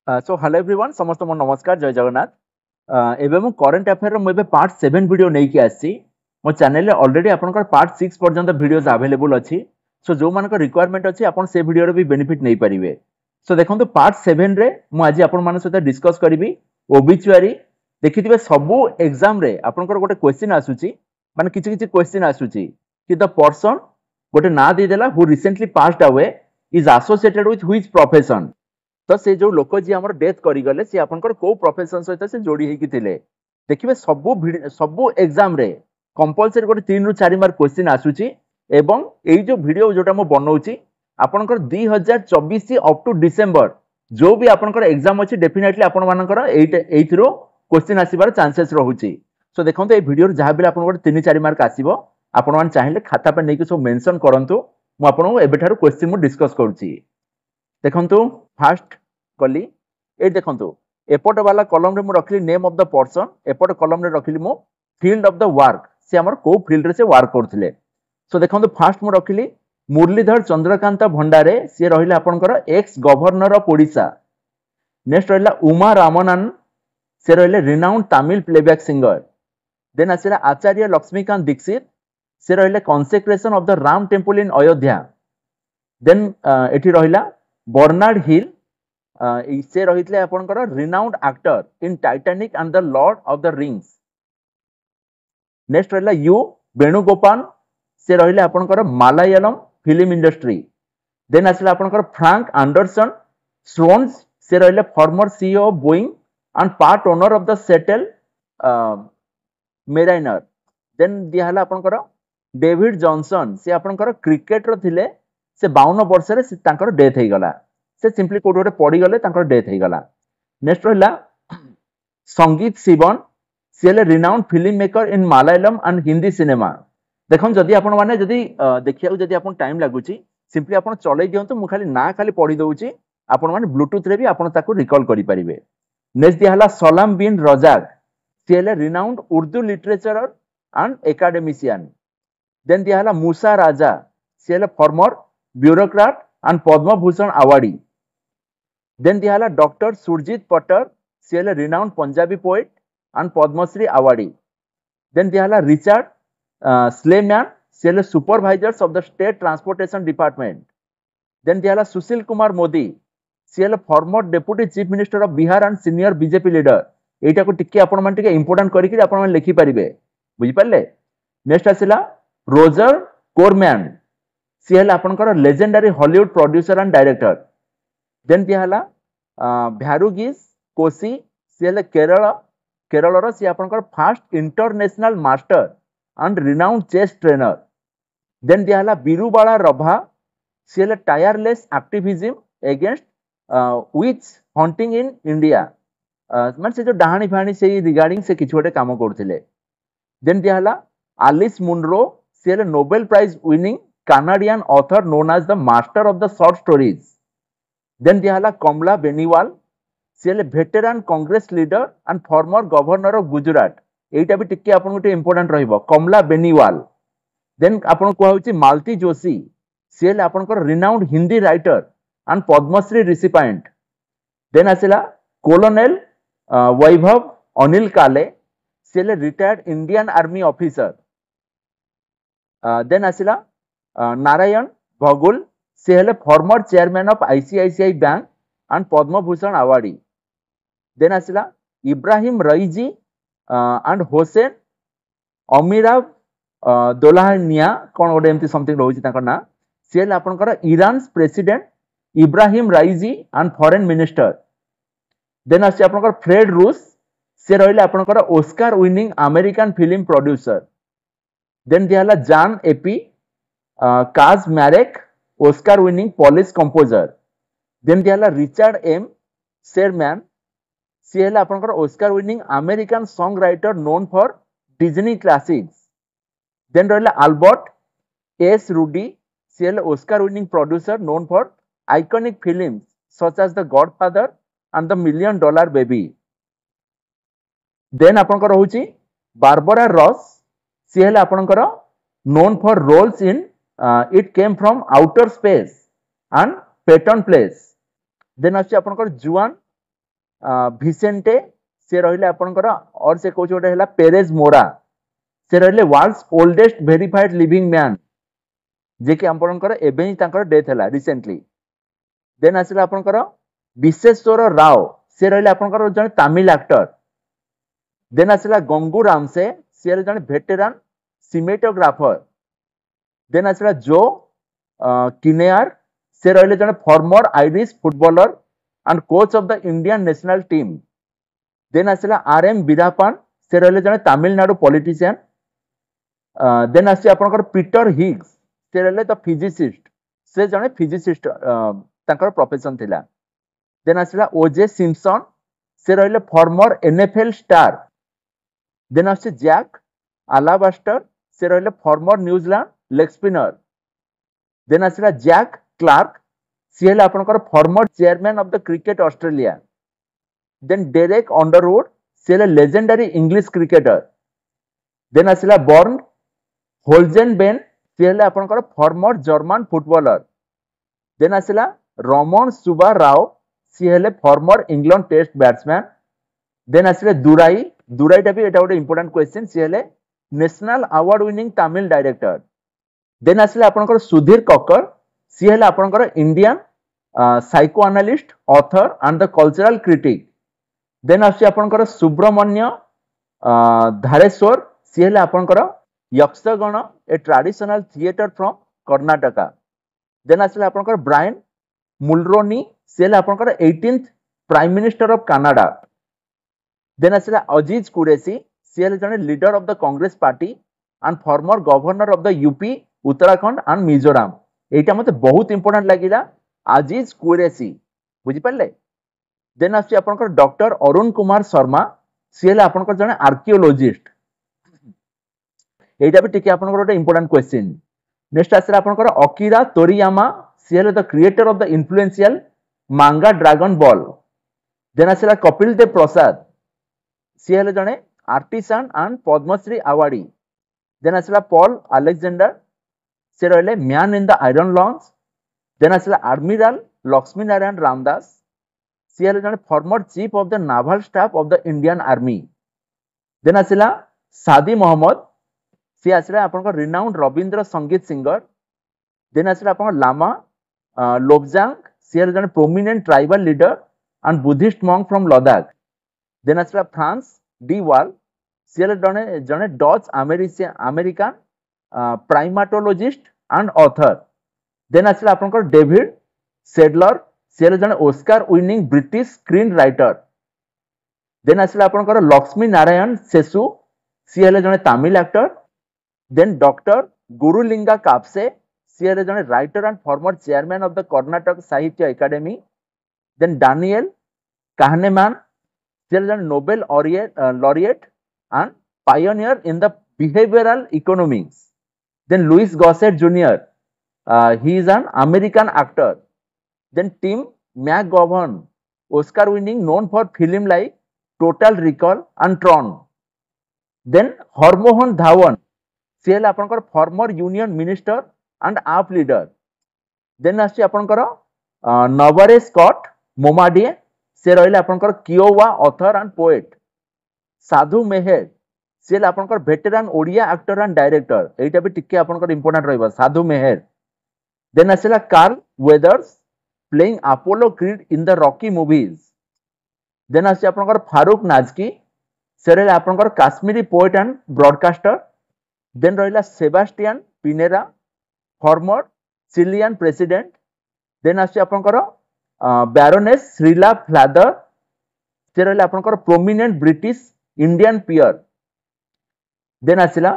So hello everyone समस्त मोर नमस्कार जय जगन्नाथ एबे मु करंट अफेयर रो एबे पार्ट 7 वीडियो नै कि आसी मो चैनल रे ऑलरेडी आपनकर पार्ट 6 पर्यंत वीडियोस अवेलेबल अछि सो जो मानक रिक्वायरमेंट अछि आपन से वीडियो रो भी बेनिफिट नै परिबे सो देखंतु पार्ट 7 रे मु आज आपन मान सहित डिस्कस करिवि ओबिचुअरी देखिथिबे सबु एग्जाम रे आपनकर गोटे क्वेश्चन आसुची माने किछि किछि क्वेश्चन आसुची कि द पर्सन गोटे ना दे देला who recently passed away is associated with which profession तो से जो लोक जी हमर डेथ करी गले से आपनकर को प्रोफेशन सहित से जोड़ी हेकी थिले देखिबे सबु एग्जाम रे कंपलसरी गोटे 3 रु 4 मार्क क्वेश्चन आसुची एवं एई जो वीडियो जोटा म बनौची आपनकर 2024 अप टू डिसेंबर जो भी आपनकर एग्जाम अछि डेफिनेटली आपन मानकर एइथरो क्वेश्चन आसीबार चांसेस रहूची सो देखंतु ए वीडियो जहा भी आपनकर 3 4 मार्क आसीबो आपन मान चाहिले खाता पे नै कि सब मेंशन करंतु मु आपन एबेठारो क्वेश्चन मु डिस्कस करूची देखंतु फास्ट कली ए देखंतु एपट वाला कॉलम रे मु रखली नेम ऑफ द पर्सन एपट कॉलम रे रखली मु फील्ड ऑफ द वर्क से हमर को फील्ड रे से वर्क करथिले सो देखंतु फास्ट मु रखली मुरलीधर चंद्रकांत भंडारे से रहिले आपनकर ex governor of Odisha next रहिला उमा रामनन से रहिले renowned Tamil playback singer then आसिला आचार्य लक्ष्मीकांत दीक्षित से रहिले consecration of the Ram temple in Ayodhya then एठी रहिला बर्नार्ड हिल से रहितले आपनकर renowned actor in Titanic and the Lord of the Rings next रहिला यू वेणुगोपाल से रहिले आपनकर मलयालम फिल्म इंडस्ट्री देन आसिला आपनकर फ्रैंक एंडरसन स्टोन्स से रहिले former CEO of Boeing and part owner of the Seattle Mariner then दिहला आपनकर डेविड जॉनसन से आपनकर क्रिकेटर थिले से 52 वर्ष रे तांकर डेथ हे गला से सिंपली कोड गोटे पड़ी गले तांकर डेथ हे गला नेक्स्ट रहिला संगीत शिवन से renowned film maker in Malayalam and Hindi cinema देखन जदी आपण माने जदी देखिया जदी आपण टाइम लागुची सिंपली आपण चलै दियंतु मु खाली ना खाली पड़ी दउची आपण माने ब्लूटूथ रे भी आपण ताको रिकॉल करि परिबे नेक्स्ट दिहला सलाम बिन रजाक से renowned Urdu literature and academician then दिहला मूसा राजा से former bureaucrat and Padma Bhushan awardee then दिहला डॉक्टर सुरजीत पटर से renowned Punjabi poet and Padmashri awardee then दिहला रिचर्ड स्लेमैन से supervisors of the state transportation department then दिहला सुशील कुमार मोदी से former deputy chief minister of Bihar and senior BJP leader एटा को टिके आपण मान टिके इंपोर्टेंट करी कि आपण मान लिखि परिबे बुझि पारले नेक्स्ट आसिला रोजर कोरमैन सी हला आपनकर legendary Hollywood producer and director then दिहला भ्यारुगिस कोसी सी हला केरल रो सी आपनकर first international master and renowned chess trainer then दिहला बिरुबाला रभा सी हला tireless activism against witch hunting in India मान से जो डाहानी फाणी से रिगार्डिंग से किछ गोटे काम करथिले देन दिहला एलिस मुनरो सी हला Nobel prize winning Canadian author known as the master of the short stories. Then dihala Kamla Beniwal, she is a veteran Congress leader and former governor of Gujarat. एटा भी टिके आपन गोटे important रहइबो Kamla Beniwal then आपन को होची मालती जोशी सी एल आपन को renowned Hindi writer and Padma Shri recipient then आसिला कोलोनेल वैभव अनिल काले सी एल retired Indian army officer then आसिला नारायण भगुल से हेले former chairman of ICICI bank and Padma Bhushan awardee then आसिला Ibrahim Raisi and Hossein Amirabdollahian कोन ओडे एमती समथिंग रहउची ताकर ना से हेले आपनकर Iran president Ibrahim Raisi and foreign minister then आसी आपनकर फ्रेड रूस से रहिले आपनकर Oscar winning American film producer then दिहला Jan AP Kaczmarek Oscar winning Polish composer then दिहला रिचर्ड एम शेरमैन सी हेला आपनकर Oscar winning American song writer known for Disney classics then रहला अल्बर्ट एस रूडी सी हेला Oscar winning producer known for iconic films such as the Godfather and the million dollar baby then आपनकर रहउची Barbara Rush सी हेला आपनकर known for roles in it came from outer space and Peyton Place. Then आछि आपनकर जुआन भिसेंटे से रहिले आपनकर और से कोच गोटे हला पेरेज मोरा से रहिले world's oldest verified living man जे कि आपनकर एबे ही तांकर डेथ हला रिसेंटली। देन आसिला आपनकर विश्वेश्वर राव से रहिले आपनकर जने तमिल एक्टर। देन आसिला गंगू रामसे से रहिले जने वेटेरान सिनेमेटोग्राफर। देन आसिला जो किनेयर से रहिले जने former Irish footballer and coach of the Indian national team. Then आसिला आरएम वीरापन से रहिले जने तमिलनाडु पॉलिटिशियन। देन आसी आपनकर पीटर हिग्स से रहिले द फिजिसिस्ट से जने फिजिसिस्ट तांकर प्रोफेशन थिला। देन आसिला ओजे सिम्पसन से रहिले फॉर्मर एनएफएल स्टार। देन आसी जैक अलाबास्टर से रहिले former New Zealand leg spinner. Then आसिला जैक क्लार्क सी हेले आपनकर former chairman of the cricket Australia. Then Derek Underwood सी हेले लेजेंडरी इंग्लिश क्रिकेटर। देन आसिला बॉर्न होल्जेनबेन सी हेले आपनकर फॉर्मर जर्मन फुटबॉलर। देन आसिला रमन सुबा राव सी हेले former England test batsman. Then आसिले दुराईटा भी एटा गोटे इंपोर्टेंट क्वेश्चन सी हेले national award winning Tamil director. Then आसिले आपनकर सुधीर कक्कर सी हेले आपनकर Indian psychoanalyst author and the cultural critic. Then आसी आपनकर सुब्रमण्य धारेश्वर सी हेले आपनकर Yakshagana a traditional theatre from Karnataka. Then आसिले आपनकर ब्रायन मुलरोनी सी हेले आपनकर 18th prime minister of Canada. Then आसिला अजीज कुरेशी सी हेले जने leader of the Congress party and former governor of the UP Uttarakhand and Mizoram. एटा मते बहुत इंपोर्टेंट लागिला अजीज कुरेशी बुझी पाले। देन आसी आपनकर डॉक्टर अरुण कुमार शर्मा सी हेले आपनकर जने आर्कियोलॉजिस्ट। एटा भी टिके आपनकर गोटे इंपोर्टेंट क्वेश्चन। नेक्स्ट आसिला आपनकर अकिरा तोरियामा सी हेले the creator of the influential manga Dragon Ball. Then आसिला कपिल देव प्रसाद सी हेले जने artisan and Padmashri awardee. Then आसिला पॉल अलेक्जेंडर से रहिले man in the iron lungs. Then आसिला एडमिरल लक्ष्मी नारायण रामदास सी हेले जने former chief of the naval staff of the Indian army. Then आसिला सादी मोहम्मद सी आसिला आपनकर रिनाउंड रविंद्र संगीत सिंगर। देन आसिला आपनकर लामा लोबजांग सी हेले जने prominent tribal leader and Buddhist monk from Ladakh. Then आसिला फ्रांस डी वाल सी हेले जने Dutch American primatologist and author. Then आसिला आपनकर डेविड सेडलर सी हेले जने Oscar winning British screenwriter. Then आसिला आपनकर लक्ष्मी नारायण सेसु सी हेले जने Tamil actor. Then doctor Gurulinga Kapse सी हेले जने writer and former chairman of the Karnataka Sahitya academy. Then Daniel Kahneman सी हेले जने Nobel laureate and pioneer in the behavioural economics. Then Louis Gossett Jr. He is an American actor. Then Tim McGovern, Oscar winning, known for film like Total Recall and Tron. Then Harmohan Dhawan, CL आपनकर former union minister and AAP leader. Then आसी आपनकर नवरे Scott मोमाडिए से रहिले आपनकर Kiowa author and poet. Sadhu Meher से आपनकर veteran Odia actor and director. एटा भी टिके आपनकर इंपोर्टेंट रहबा साधु मेहर। देन आसिला Carl Weathers playing Apollo Creed in the Rocky movies. Then आसी आपनकर फारूक नाजकी से रहिले आपनकर Kashmiri poet and broadcaster. Then रहिला Sebastian Pinera former Chilean president. Then आसी आपनकर बैरोनेस श्रीला फ्लादर से रहिले आपनकर prominent British Indian peer. Then आसिला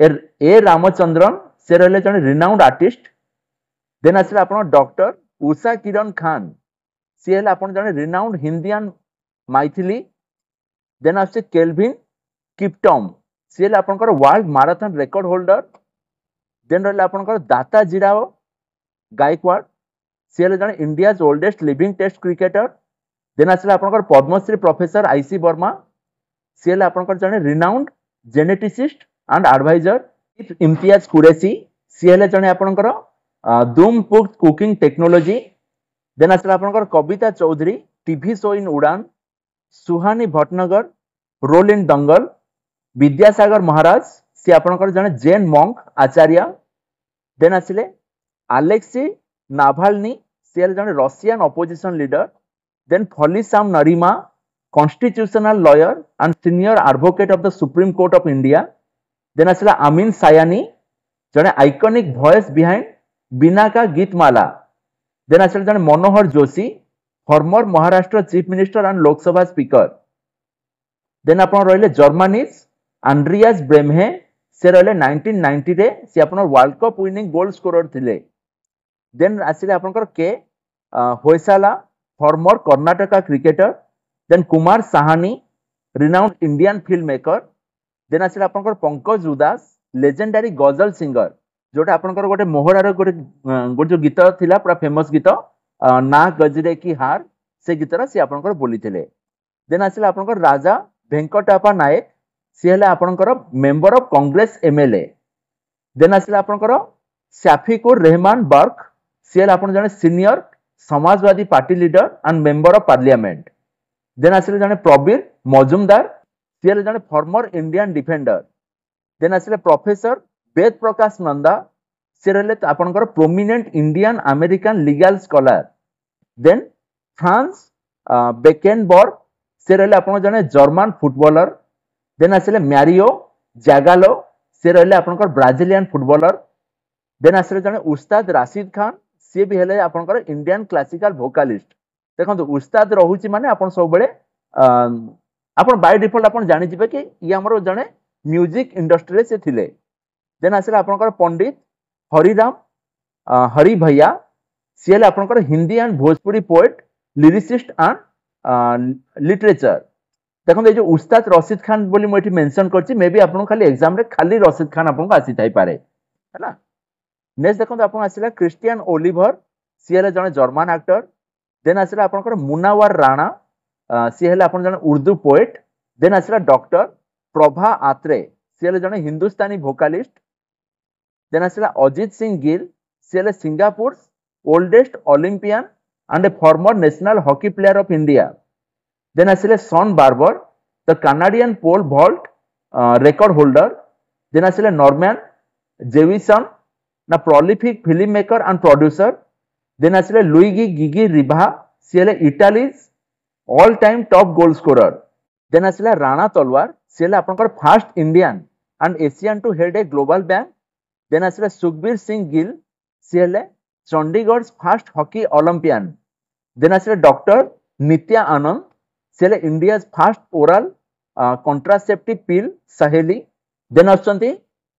ए रामचंद्रन से रहिले जने रिनाउंड आर्टिस्ट। देन आसिला आपन डॉक्टर उषा किरण खान सी हेले आपन जने रिनाउंड हिंदियन मैथिली। देन आसे केल्विन किपटम सी हेले आपनकर world marathon record holder. Then रहिले आपनकर दाता जिराओ गायकवाड सी हेले जने India's oldest living test cricketer. Then आसिला आपनकर पद्मश्री प्रोफेसर आईसी वर्मा सी हेले आपनकर जने renowned geneticist and adviser. Imtiaz Qureshi सी हेले जने आपनकर धूम कुकिंग टेक्नोलॉजी। देन आसिला आपनकर कविता चौधरी टीवी शो इन उड़ान, सुहानी भटनगर, रोल इन दंगल, विद्यासागर महाराज सी आपनकर जने जैन मंक आचार्य। देन आसिले आलेक्सी नाभाल्नी सी जने रशियन अपोजिशन लीडर। देन फलिसाम Nariman constitutional lawyer and senior advocate of the supreme court of India. Then आसिला अमीन सायानी जने iconic voice behind Binaca Geetmala. Then आसिला जने Manohar Joshi former Maharashtra chief minister and Lok Sabha speaker. Then आपण रहिले जर्मनीज आंड्रियास ब्रेम्हे से रहिले 1990 रे से आपण world cup winning goal scorer थिले। देन आसिले आपनकर K Hoysala former Karnataka cricketer. Then Kumar Sahani renowned Indian filmmaker. Then आसिले आपनकर पंकज उदास लेजेंडरी गजल सिंगर जोटा आपनकर गोटे मोहरार गोटे जो गीत थिला पूरा फेमस गीत ना गजरे की हार से गीतर सी आपनकर बोली थिले। देन आसिले आपनकर राजा वेंकटापा नायक सी हेले आपनकर member of Congress MLA. Then आसिले आपनकर शाफिकुर रहमान बर्क सी हेले आपन जने senior Samajwadi party leader and member of parliament. Then आसिले जने प्रबीर मजुमदार सी हेले जने फॉर्मर इंडियन डिफेंडर। देन आसिले प्रोफेसर वेद प्रकाश नंदा सी हेले आपनकर prominent Indian American legal scholar. Then Franz Beckenbauer से रहिले आपण जने जर्मन फुटबॉलर। देन आसिले मैरियो जागालो से रहिले आपनकर ब्राजिलियन फुटबॉलर। देन आसिले जने उस्ताद राशिद खान सी भी हेले आपनकर इंडियन क्लासिकल वोकालिस्ट। देखंतु उस्ताद रहुची माने आपण सब बेले आपण बाय डिफॉल्ट आपण जानि जिबे कि ई हमर जने म्यूजिक इंडस्ट्री से थिले। देन आसिले आपनकर पंडित हरिराम हरि भैया सी हेले आपनकर Hindi and Bhojpuri poet lyricist and literature. देखो ये जो उस्ताद रशीद खान बोली मुझे मेंशन करछि मे बी आपन खाली एग्जाम रे खाली रशीद खान आपन को आसी थाई पारे हैना। नेक्स्ट देखो आपन आसिला क्रिस्टियन ओलिवर सी हेले जने जर्मन एक्टर। देन आसिला आपन मुनावर राणा सी हेले आपन जने उर्दू पोएट। देन आसिला डॉक्टर प्रभा आत्रे सी हेले जने हिंदुस्तानी वोकालिस्ट। देन आसिला अजित सिंह गिल सी हेले Singapore oldest Olympian and a former national hockey player of India. Then आसिले Shaun Barber the Canadian pole vault record holder. Then आसिले नॉर्मन जेविसन ना prolific filmmaker and producer. Then आसिले Luigi Gigi Riva सी हेले Italy's all time top goal scorer. Then आसिले राणा तलवार सी हेले आपनकर first Indian and Asian to head a global bank. Then आसिले सुखबीर सिंह गिल सी हेले Chandigarh first hockey Olympian. Then आसिले डॉक्टर नित्या आनंद सी हेले India's first oral contraceptive pill Saheli. Then आछंती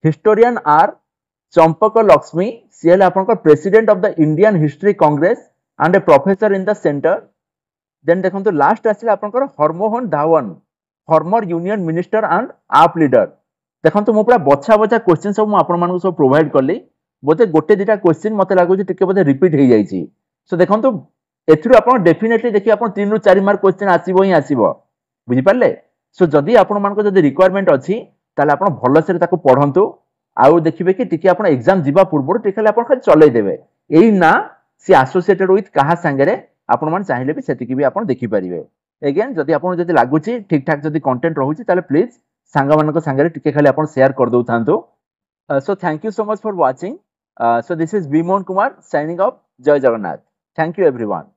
हिस्टोरियन आर चंपक लक्ष्मी सी हेले आपनकर president of the Indian history congress and a professor in the centre. Then देखंतु लास्ट आसिले आपनकर Harmohan Dhawan former union minister and आप लीडर. देखंतु मो पूरा बछा बछा क्वेश्चन सब मु आपन मानको सब प्रोवाइड करली. बोते गोटे दिटा क्वेश्चन मते लागुची टिके बोते रिपीट हे जाईची. सो देखंतु एथुरु आपण डेफिनेटली देखि आपण 3 रु 4 मार्क क्वेश्चन आसीबो ही आसीबो. बुझी पारले. सो जदी आपण मानको जदी रिक्वायरमेंट अछि ताले आपण भलो से ताको पढंतु. आउ देखिबे कि टिके आपण एग्जाम जिबा पूर्व टिके आपण खाली चलै देबे. एही ना सी एसोसिएटेड विथ कहा संगरे आपण मान चाहिले भी सेतिकी भी आपण देखि परिबे. अगेन जदी आपण जदी लागुची ठीक ठाक जदी कंटेंट रहूची ताले प्लीज सांगा मानको संगरे टिके खाली आपण शेयर कर दउ थांतो. So thank you so much for watching. So this is Bimon Kumar signing off. Jai Jagannath. Thank you everyone.